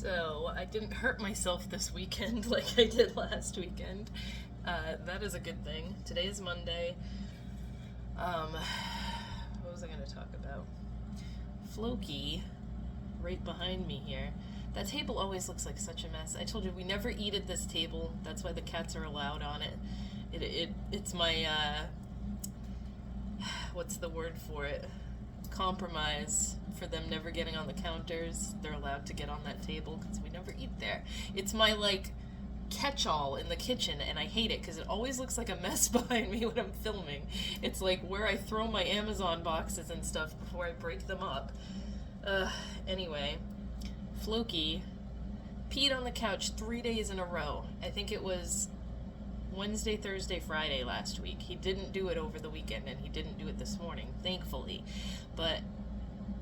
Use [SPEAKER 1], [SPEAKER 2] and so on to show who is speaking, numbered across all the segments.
[SPEAKER 1] So I didn't hurt myself this weekend like I did last weekend. That is a good thing. Today is Monday. What was I going to talk about? Floki, right behind me here. That table always looks like such a mess. I told you we never eat at this table. That's why the cats are allowed on it. It's my what's the word for it? Compromise for them never getting on the counters. They're allowed to get on that table because we never eat there. It's my like catch-all in the kitchen, and I hate it because it always looks like a mess behind me when I'm filming. It's like where I throw my Amazon boxes and stuff before I break them up. Anyway, Floki peed on the couch 3 days in a row. I think it was Wednesday, Thursday, Friday last week. He didn't do it over the weekend, and he didn't do it this morning, thankfully. But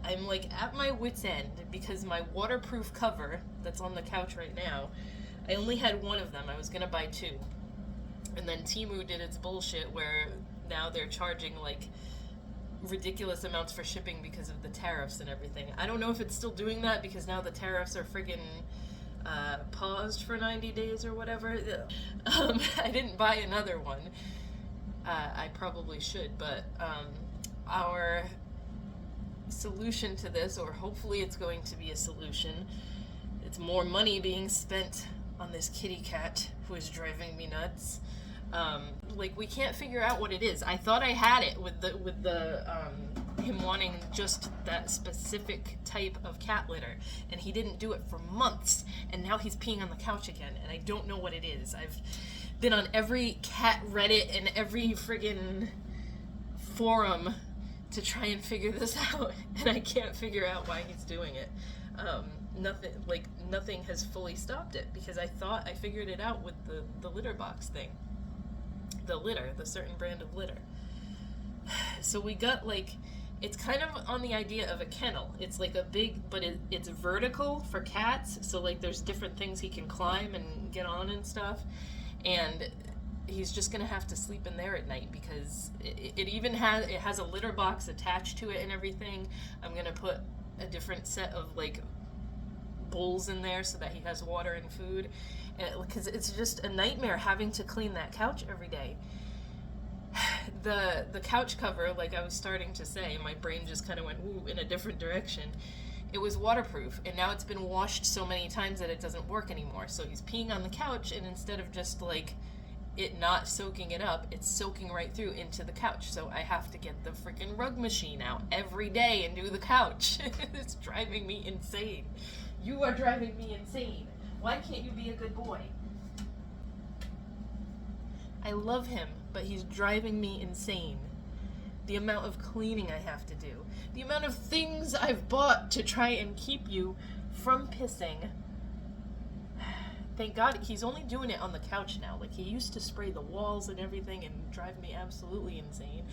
[SPEAKER 1] I'm like at my wit's end because my waterproof cover that's on the couch right now, I only had one of them. I was gonna buy two. And then Temu did its bullshit where now they're charging like ridiculous amounts for shipping because of the tariffs and everything. I don't know if it's still doing that because now the tariffs are friggin' paused for 90 days or whatever. I didn't buy another one. I probably should, but our solution to this, or hopefully it's going to be a solution, it's more money being spent on this kitty cat who is driving me nuts. Like we can't figure out what it is. I thought I had it with the him wanting just that specific type of cat litter, and he didn't do it for months, and now he's peeing on the couch again, and I don't know what it is. I've been on every cat Reddit and every friggin' forum to try and figure this out, and I can't figure out why he's doing it. Nothing has fully stopped it, because I thought I figured it out with the litter box thing. The certain brand of litter. So we got like, it's kind of on the idea of a kennel. It's like a big, but it's vertical for cats, so like there's different things he can climb and get on and stuff, and he's just gonna have to sleep in there at night because it even has a litter box attached to it and everything. I'm gonna put a different set of like bowls in there so that he has water and food, because it's just a nightmare having to clean that couch every day. The couch cover, like I was starting to say, my brain just kind of went in a different direction. It was waterproof, and now it's been washed so many times that it doesn't work anymore. So he's peeing on the couch, and instead of just like it not soaking it up, it's soaking right through into the couch. So I have to get the freaking rug machine out every day and do the couch. It's driving me insane. You are driving me insane. Why can't you be a good boy? I love him, but he's driving me insane. The amount of cleaning I have to do. The amount of things I've bought to try and keep you from pissing. Thank God he's only doing it on the couch now. Like, he used to spray the walls and everything and drive me absolutely insane.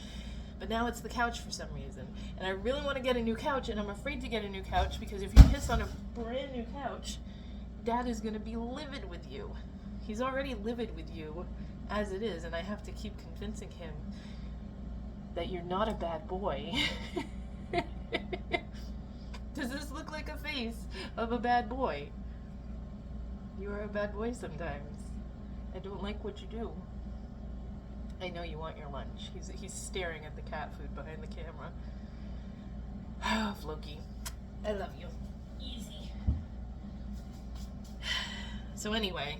[SPEAKER 1] But now it's the couch for some reason. And I really want to get a new couch, and I'm afraid to get a new couch because if you piss on a brand new couch, Dad is going to be livid with you. He's already livid with you as it is, and I have to keep convincing him that you're not a bad boy. Does this look like a face of a bad boy? You are a bad boy sometimes. I don't like what you do. I know you want your lunch. He's staring at the cat food behind the camera. Oh, Floki, I love you. Easy. So anyway,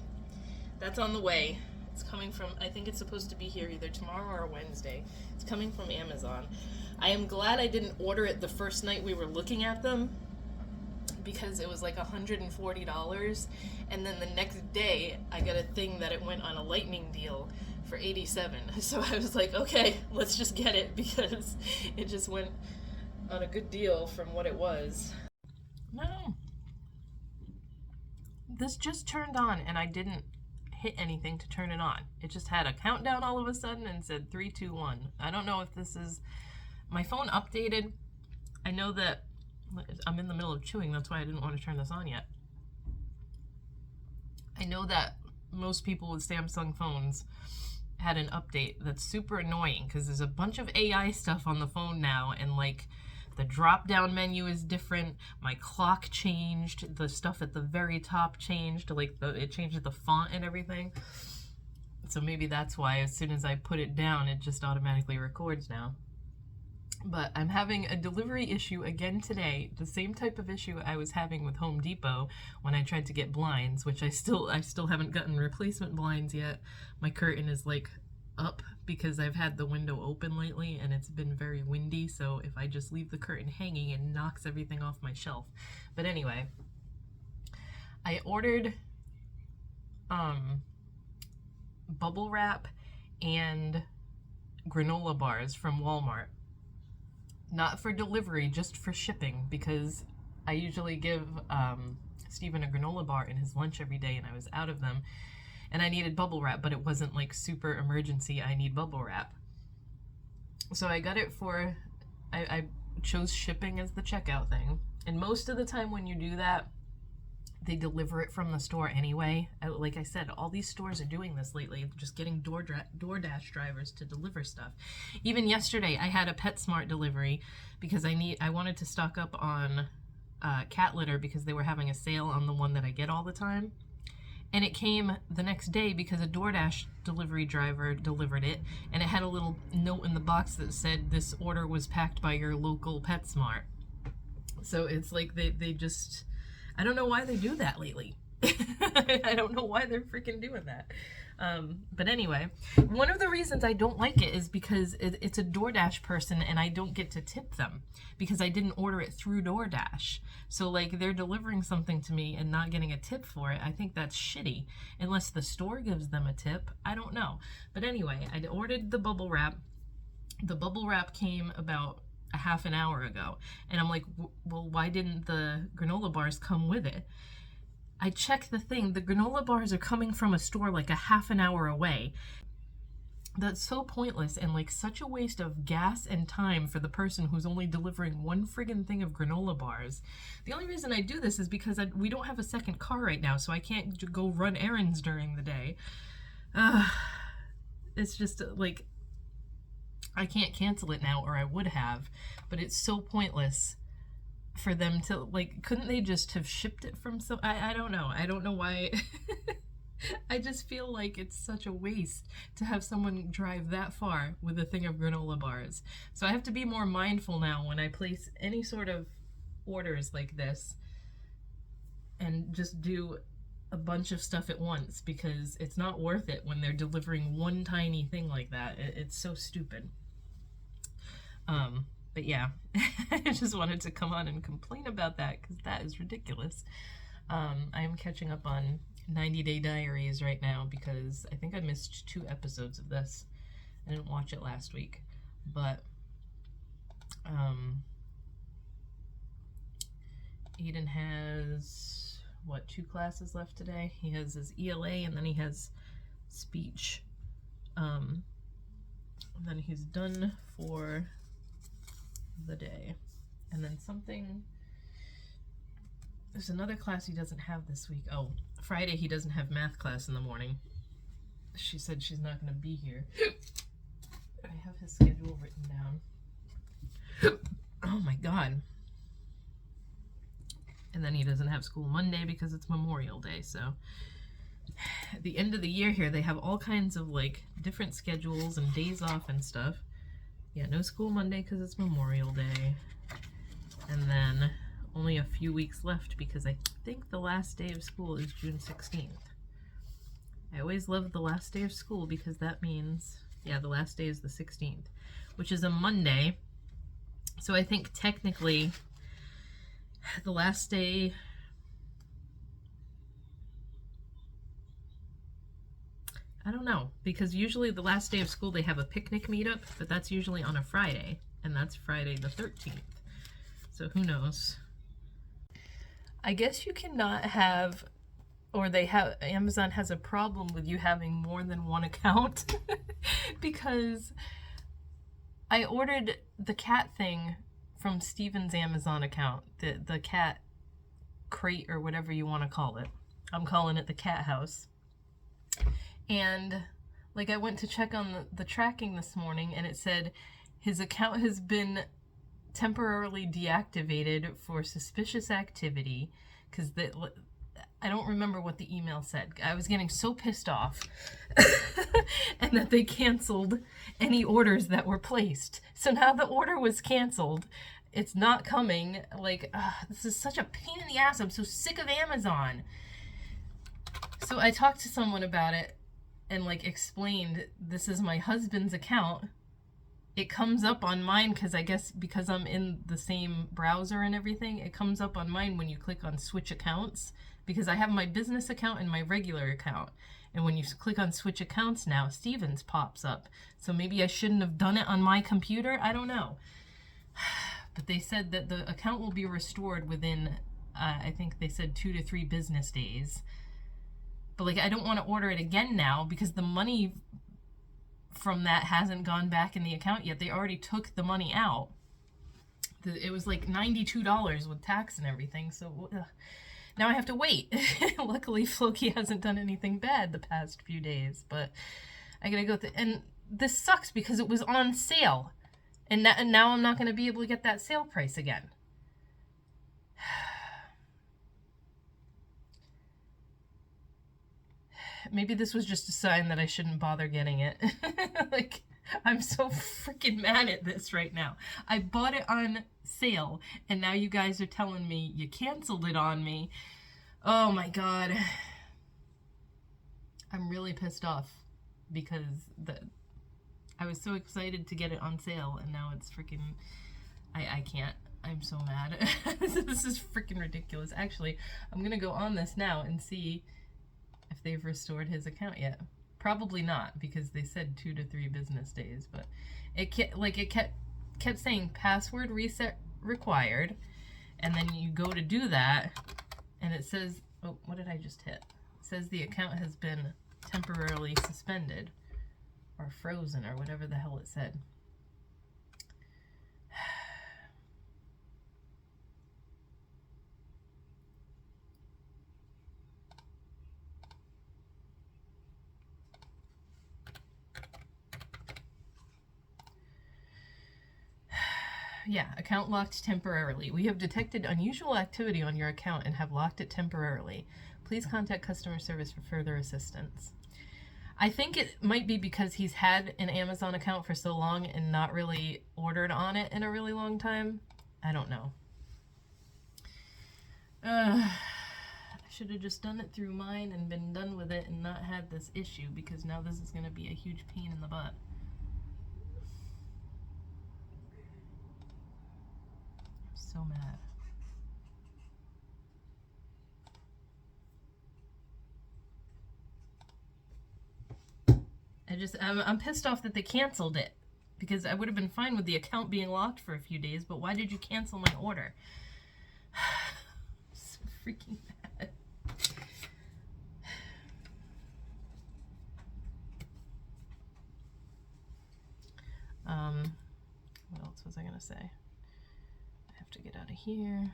[SPEAKER 1] that's on the way. It's coming from, I think it's supposed to be here either tomorrow or Wednesday. It's coming from Amazon. I am glad I didn't order it the first night we were looking at them, because it was like $140, and then the next day I got a thing that it went on a lightning deal for $87. So I was like, okay, let's just get it, because it just went on a good deal from what it was. No. This just turned on, and I didn't hit anything to turn it on. It just had a countdown all of a sudden and said 3, 2, 1. I don't know if this is... My phone updated. I know that I'm in the middle of chewing, that's why I didn't want to turn this on yet. I know that most people with Samsung phones had an update that's super annoying because there's a bunch of AI stuff on the phone now, and like The drop-down menu is different. My clock changed. The stuff at the very top changed. Like, it changed the font and everything. So maybe that's why as soon as I put it down, it just automatically records now. But I'm having a delivery issue again today, the same type of issue I was having with Home Depot when I tried to get blinds, which I still haven't gotten replacement blinds yet. My curtain is like up because I've had the window open lately and it's been very windy, so if I just leave the curtain hanging, it knocks everything off my shelf. But anyway, I ordered bubble wrap and granola bars from Walmart. Not for delivery, just for shipping, because I usually give Steven a granola bar in his lunch every day, and I was out of them, and I needed bubble wrap, but it wasn't like super emergency, I need bubble wrap. So I got it for, I chose shipping as the checkout thing, and most of the time when you do that, they deliver it from the store anyway. Like I said, all these stores are doing this lately, just getting DoorDash drivers to deliver stuff. Even yesterday, I had a PetSmart delivery because I wanted to stock up on cat litter because they were having a sale on the one that I get all the time. And it came the next day because a DoorDash delivery driver delivered it, and it had a little note in the box that said this order was packed by your local PetSmart. So it's like they just... I don't know why they do that lately. I don't know why they're freaking doing that. But anyway, one of the reasons I don't like it is because it's a DoorDash person and I don't get to tip them because I didn't order it through DoorDash. So like they're delivering something to me and not getting a tip for it. I think that's shitty. Unless the store gives them a tip. I don't know. But anyway, I ordered the bubble wrap. The bubble wrap came about a half an hour ago, and I'm like, well, why didn't the granola bars come with it? I checked the thing, the granola bars are coming from a store like a half an hour away. That's so pointless and like such a waste of gas and time for the person who's only delivering one friggin' thing of granola bars. The only reason I do this is because we don't have a second car right now, so I can't go run errands during the day. It's just like, I can't cancel it now, or I would have, but it's so pointless for them to, like, couldn't they just have shipped it from some, I don't know. I don't know why. I just feel like it's such a waste to have someone drive that far with a thing of granola bars. So I have to be more mindful now when I place any sort of orders like this and just do a bunch of stuff at once, because it's not worth it when they're delivering one tiny thing like that. It's so stupid. But yeah, I just wanted to come on and complain about that because that is ridiculous. I am catching up on 90 Day Diaries right now because I think I missed 2 episodes of this. I didn't watch it last week, but Aiden has, what, 2 classes left today? He has his ELA and then he has speech. And then he's done for the day. And then there's another class he doesn't have this week. Oh, Friday he doesn't have math class in the morning. She said she's not going to be here. I have his schedule written down. Oh my god. And then he doesn't have school Monday because it's Memorial Day, so at the end of the year here, they have all kinds of like different schedules and days off and stuff. Yeah, no school Monday because it's Memorial Day. And then only a few weeks left because I think the last day of school is June 16th. I always love the last day of school because that means, yeah, the last day is the 16th, which is a Monday. So I think technically the last day, I don't know, because usually the last day of school they have a picnic meetup, but that's usually on a Friday, and that's Friday the 13th. So who knows? I guess you cannot have, or Amazon has a problem with you having more than one account because I ordered the cat thing from Steven's Amazon account, the cat crate or whatever you want to call it. I'm calling it the cat house. And like I went to check on the tracking this morning and it said his account has been temporarily deactivated for suspicious activity, because I don't remember what the email said. I was getting so pissed off. And that they canceled any orders that were placed. So now the order was canceled. It's not coming. Like, this is such a pain in the ass. I'm so sick of Amazon. So I talked to someone about it and like explained, this is my husband's account. It comes up on mine because I guess because I'm in the same browser and everything, it comes up on mine when you click on switch accounts, because I have my business account and my regular account. And when you click on switch accounts now, Stevens pops up. So maybe I shouldn't have done it on my computer. I don't know. But they said that the account will be restored within, I think they said 2 to 3 business days. But like, I don't want to order it again now because the money from that hasn't gone back in the account yet. They already took the money out. It was like $92 with tax and everything. So now I have to wait. Luckily, Floki hasn't done anything bad the past few days, but I gotta go and this sucks because it was on sale, and now I'm not gonna be able to get that sale price again. Maybe this was just a sign that I shouldn't bother getting it. Like, I'm so freaking mad at this right now. I bought it on sale, and now you guys are telling me you canceled it on me. Oh my god. I'm really pissed off because I was so excited to get it on sale, and now it's freaking... I can't. I'm so mad. This is freaking ridiculous. Actually, I'm gonna go on this now and see if they've restored his account yet. Probably not, because they said 2 to 3 business days, but it kept saying password reset required, and then you go to do that, and it says, oh, what did I just hit? It says the account has been temporarily suspended, or frozen, or whatever the hell it said. Yeah, account locked temporarily. We have detected unusual activity on your account and have locked it temporarily. Please contact customer service for further assistance. I think it might be because he's had an Amazon account for so long and not really ordered on it in a really long time. I don't know. I should have just done it through mine and been done with it and not had this issue, because now this is going to be a huge pain in the butt. So mad. I'm pissed off that they canceled it, because I would have been fine with the account being locked for a few days, but why did you cancel my order? So freaking mad. What else was I gonna say? To get out of here.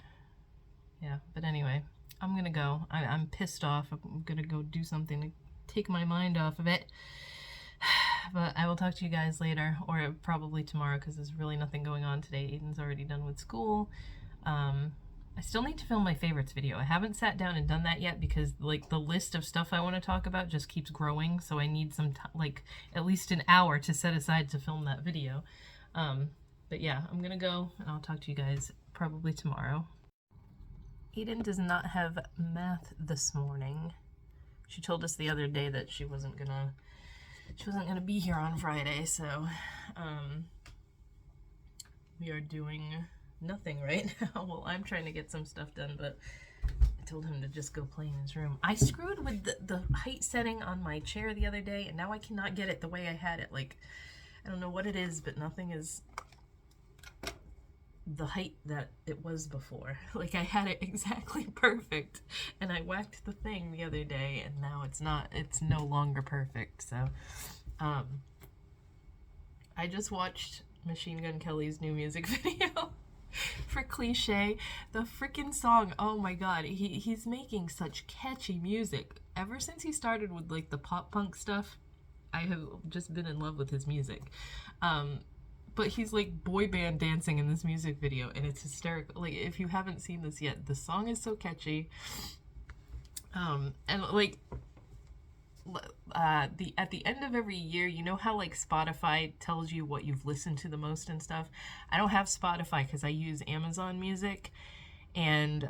[SPEAKER 1] Yeah, but anyway, I'm gonna go. I'm pissed off. I'm gonna go do something to take my mind off of it. But I will talk to you guys later, or probably tomorrow, because there's really nothing going on today. Aiden's already done with school. I still need to film my favorites video. I haven't sat down and done that yet because like the list of stuff I want to talk about just keeps growing, so I need some like at least an hour to set aside to film that video. But yeah, I'm gonna go and I'll talk to you guys probably tomorrow. Aiden does not have math this morning. She told us the other day that she wasn't gonna be here on Friday, so we are doing nothing right now. Well, I'm trying to get some stuff done, but I told him to just go play in his room. I screwed with the height setting on my chair the other day, and now I cannot get it the way I had it. Like, I don't know what it is, but nothing is the height that it was before. Like, I had it exactly perfect, and I whacked the thing the other day, and now it's no longer perfect. So I just watched Machine Gun Kelly's new music video for Cliche. The freaking song, oh my god, he's making such catchy music. Ever since he started with like the pop punk stuff, I have just been in love with his music. but he's like boy band dancing in this music video, and it's hysterical. Like, if you haven't seen this yet, the song is so catchy. And like, at the end of every year, you know how like Spotify tells you what you've listened to the most and stuff? I don't have Spotify because I use Amazon Music, and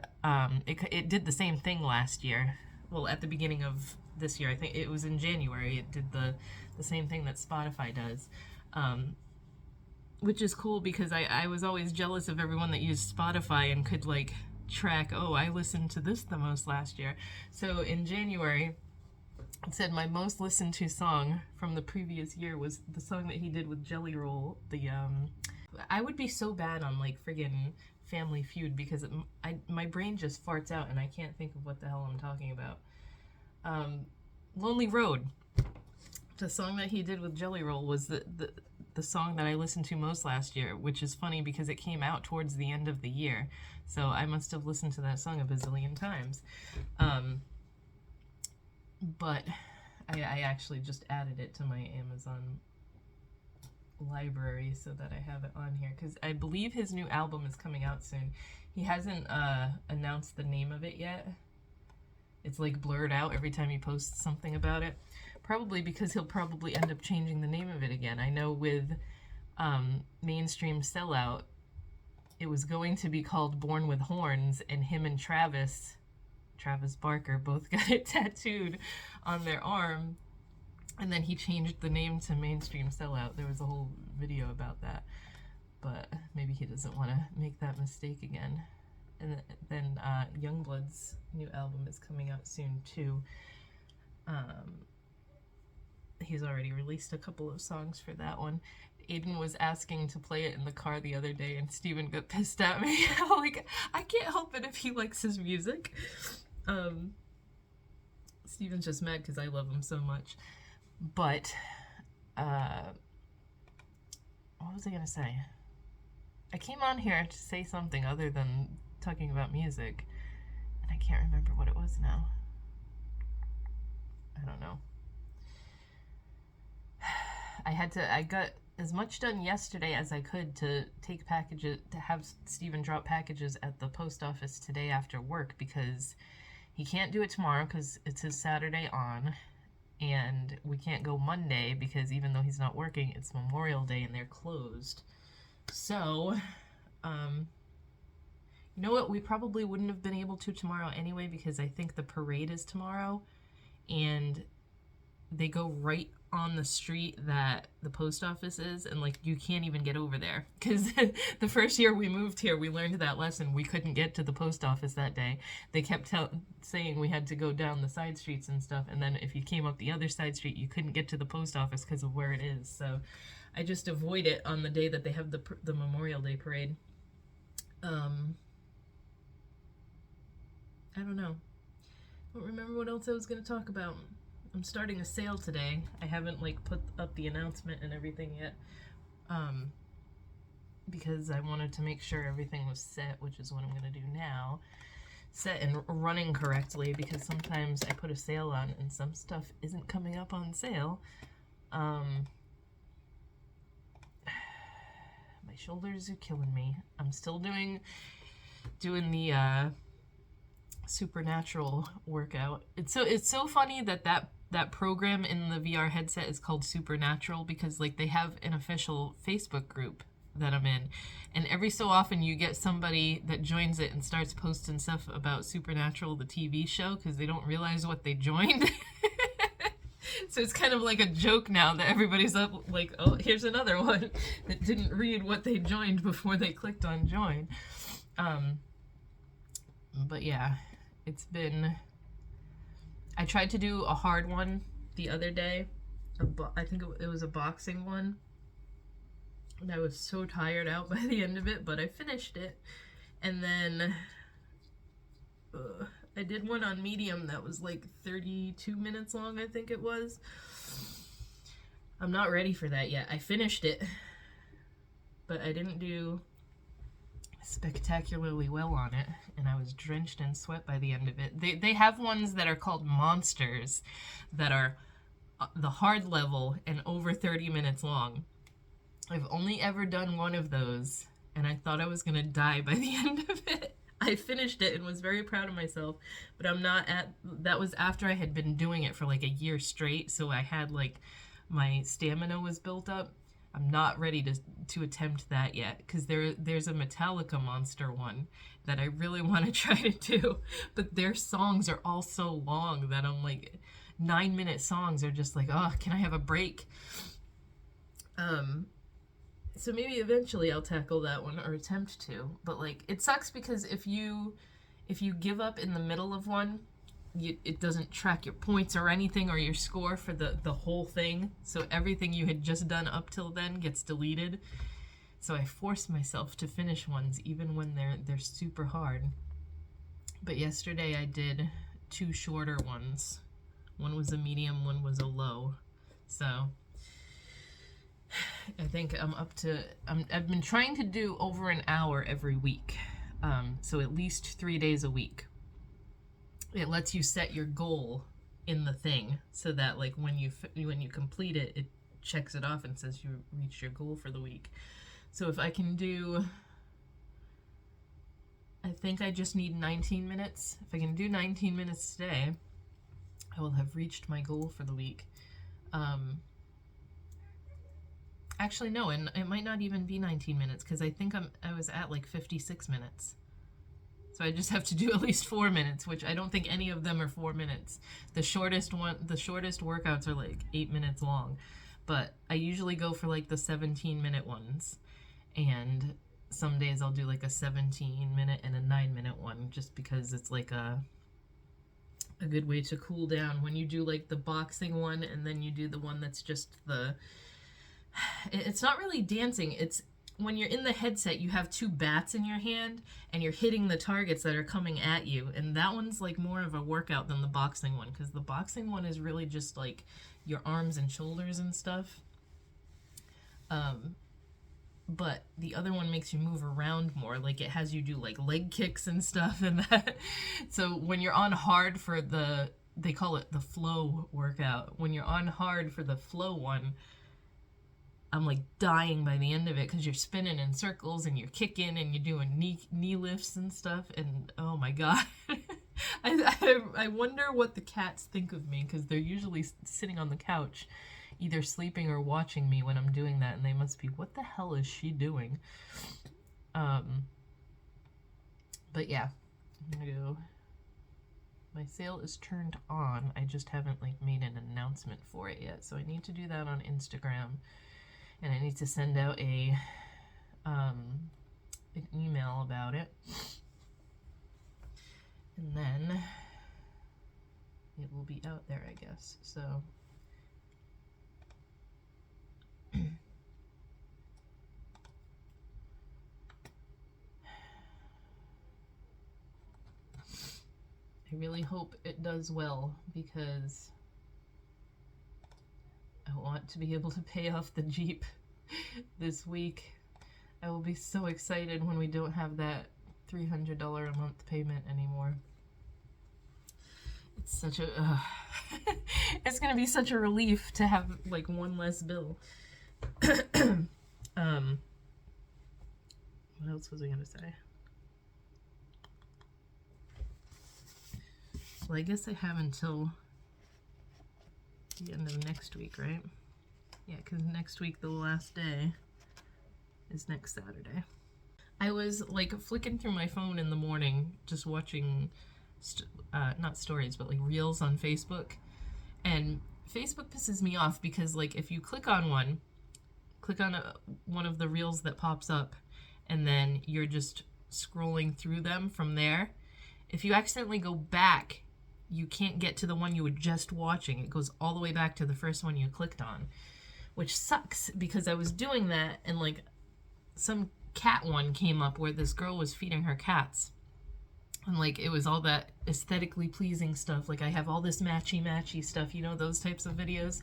[SPEAKER 1] it did the same thing last year. Well, at the beginning of this year, I think it was in January, it did the same thing that Spotify does, which is cool because I was always jealous of everyone that used Spotify and could like track, oh, I listened to this the most last year. So in January, it said my most listened to song from the previous year was the song that he did with Jelly Roll. I would be so bad on like friggin' Family Feud because my brain just farts out and I can't think of what the hell I'm talking about. Lonely Road. The song that he did with Jelly Roll was the song that I listened to most last year, which is funny because it came out towards the end of the year. So I must have listened to that song a bazillion times. But I actually just added it to my Amazon library so that I have it on here because I believe his new album is coming out soon. He hasn't announced the name of it yet. It's like blurred out every time he posts something about it. Probably because he'll probably end up changing the name of it again. I know with Mainstream Sellout, it was going to be called Born with Horns, and him and Travis Barker both got it tattooed on their arm, and then he changed the name to Mainstream Sellout. There was a whole video about that, but maybe he doesn't want to make that mistake again. And then Youngblood's new album is coming out soon too. He's already released a couple of songs for that one. Aiden was asking to play it in the car the other day, and Steven got pissed at me. Like, I can't help it if he likes his music. Steven's just mad because I love him so much. But, what was I gonna say? I came on here to say something other than talking about music, and I can't remember what it was now. I don't know. I got as much done yesterday as I could to take packages, to have Steven drop packages at the post office today after work, because he can't do it tomorrow because it's his Saturday on, and we can't go Monday because even though he's not working, it's Memorial Day and they're closed. So, you know what? We probably wouldn't have been able to tomorrow anyway because I think the parade is tomorrow, and they go right on the street that the post office is, and like you can't even get over there because the first year we moved here we learned that lesson. We couldn't get to the post office that day. They kept saying we had to go down the side streets and stuff, and then if you came up the other side street you couldn't get to the post office because of where it is. So I just avoid it on the day that they have the Memorial Day parade. I don't know. I don't remember what else I was going to talk about. I'm starting a sale today. I haven't like put up the announcement and everything yet, because I wanted to make sure everything was set, which is what I'm going to do now. Set and running correctly, because sometimes I put a sale on and some stuff isn't coming up on sale. My shoulders are killing me. I'm still doing the Supernatural workout. It's so funny that program in the VR headset is called Supernatural because like they have an official Facebook group that I'm in, and every so often you get somebody that joins it and starts posting stuff about Supernatural, the TV show, because they don't realize what they joined. So it's kind of like a joke now that everybody's up like, oh, here's another one that didn't read what they joined before they clicked on join. But yeah, it's been... I tried to do a hard one the other day. I think it was a boxing one. And I was so tired out by the end of it, but I finished it. And then I did one on medium that was like 32 minutes long, I think it was. I'm not ready for that yet. I finished it, but I didn't do spectacularly well on it, and I was drenched in sweat by the end of it. They have ones that are called monsters that are the hard level and over 30 minutes long. I've only ever done one of those, and I thought I was gonna die by the end of it. I finished it and was very proud of myself, but I'm not at, that was after I had been doing it for like a year straight, so I had like, my stamina was built up. I'm not ready to attempt that yet, because there's a Metallica Monster one that I really want to try to do, but their songs are all so long that I'm like, 9-minute songs are just like, oh, can I have a break? So maybe eventually I'll tackle that one, or attempt to, but like, it sucks because if you give up in the middle of one, it doesn't track your points or anything, or your score for the whole thing, so everything you had just done up till then gets deleted. So I force myself to finish ones even when they're super hard. But yesterday I did 2 shorter ones. One was a medium, one was a low. So I think I'm up to, I've been trying to do over an hour every week. So at least 3 days a week. It lets you set your goal in the thing, so that like when you complete it, it checks it off and says you reached your goal for the week. So if I can do, I think I just need 19 minutes. If I can do 19 minutes today, I will have reached my goal for the week. Actually, no, and it might not even be 19 minutes, because I think I was at like 56 minutes. So I just have to do at least 4 minutes, which I don't think any of them are 4 minutes. The shortest workouts are like 8 minutes long, but I usually go for like the 17-minute ones, and some days I'll do like a 17-minute and a 9-minute one, just because it's like a good way to cool down when you do like the boxing one, and then you do the one that's just it's not really dancing, it's when you're in the headset, you have 2 bats in your hand, and you're hitting the targets that are coming at you, and that one's like more of a workout than the boxing one, because the boxing one is really just like your arms and shoulders and stuff. But the other one makes you move around more, like it has you do like leg kicks and stuff and that. So when you're on hard for they call it the flow workout, when you're on hard for the flow one, I'm like dying by the end of it, because you're spinning in circles and you're kicking and you're doing knee lifts and stuff, and oh my god. I wonder what the cats think of me, because they're usually sitting on the couch either sleeping or watching me when I'm doing that, and they must be, what the hell is she doing? But yeah, I'm gonna go. My sale is turned on, I just haven't like made an announcement for it yet, so I need to do that on Instagram. And I need to send out an email about it. And then it will be out there, I guess. So I really hope it does well, because I want to be able to pay off the Jeep this week. I will be so excited when we don't have that $300 a month payment anymore. It's such a it's gonna be such a relief to have like one less bill. What else was I gonna say? Well, I guess I have until the end of next week, right? Yeah, because next week the last day is next Saturday. I was like flicking through my phone in the morning, just watching not stories, but like reels on Facebook, and Facebook pisses me off because like if you click on one of the reels that pops up, and then you're just scrolling through them from there, if you accidentally go back, you can't get to the one you were just watching. It goes all the way back to the first one you clicked on, which sucks, because I was doing that and like some cat one came up where this girl was feeding her cats, and like it was all that aesthetically pleasing stuff, like I have all this matchy stuff, you know, those types of videos.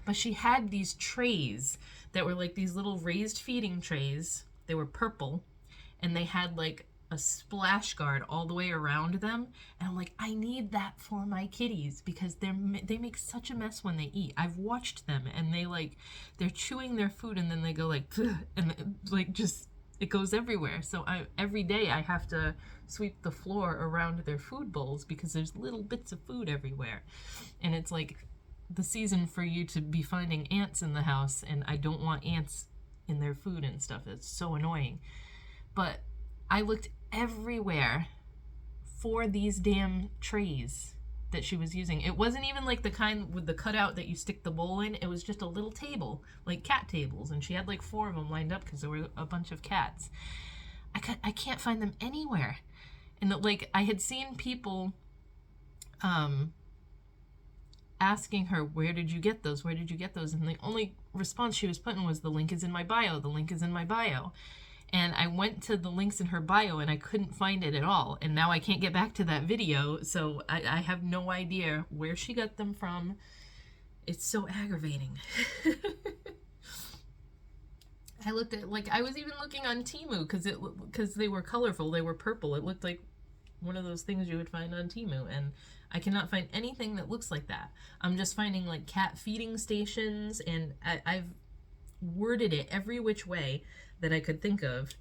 [SPEAKER 1] But she had these trays that were like these little raised feeding trays. They were purple, and they had like a splash guard all the way around them, and I'm like, I need that for my kitties because they make such a mess when they eat. I've watched them, and they're chewing their food, and then they go like and like just it goes everywhere. So every day I have to sweep the floor around their food bowls because there's little bits of food everywhere, and it's like the season for you to be finding ants in the house, and I don't want ants in their food and stuff. It's so annoying. But I looked everywhere for these damn trays that she was using. It wasn't even like the kind with the cutout that you stick the bowl in. It was just a little table, like cat tables, and she had like 4 of them lined up because there were a bunch of cats. I can't find them anywhere. And like I had seen people asking her, where did you get those? Where did you get those? And the only response she was putting was, the link is in my bio. The link is in my bio. And I went to the links in her bio and I couldn't find it at all. And now I can't get back to that video. So I have no idea where she got them from. It's so aggravating. I looked at, like, I was even looking on Temu because they were colorful. They were purple. It looked like one of those things you would find on Temu. And I cannot find anything that looks like that. I'm just finding like cat feeding stations, and I've worded it every which way that I could think of,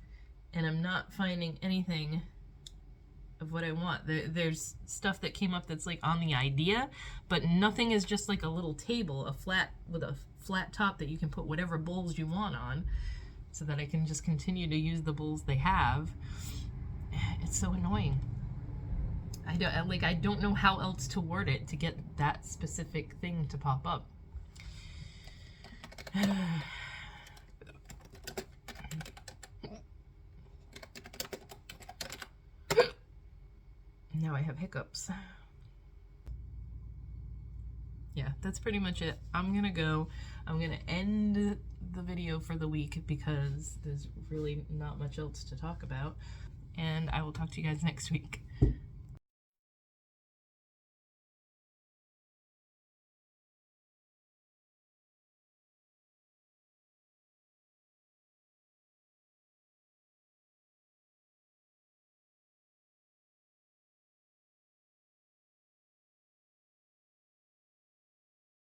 [SPEAKER 1] and I'm not finding anything of what I want. There's stuff that came up that's like on the idea, but nothing is just like a little table, with a flat top that you can put whatever bowls you want on, so that I can just continue to use the bowls they have. It's so annoying. I don't know how else to word it to get that specific thing to pop up. Now I have hiccups. Yeah, that's pretty much it. I'm gonna go. I'm gonna end the video for the week because there's really not much else to talk about. And I will talk to you guys next week.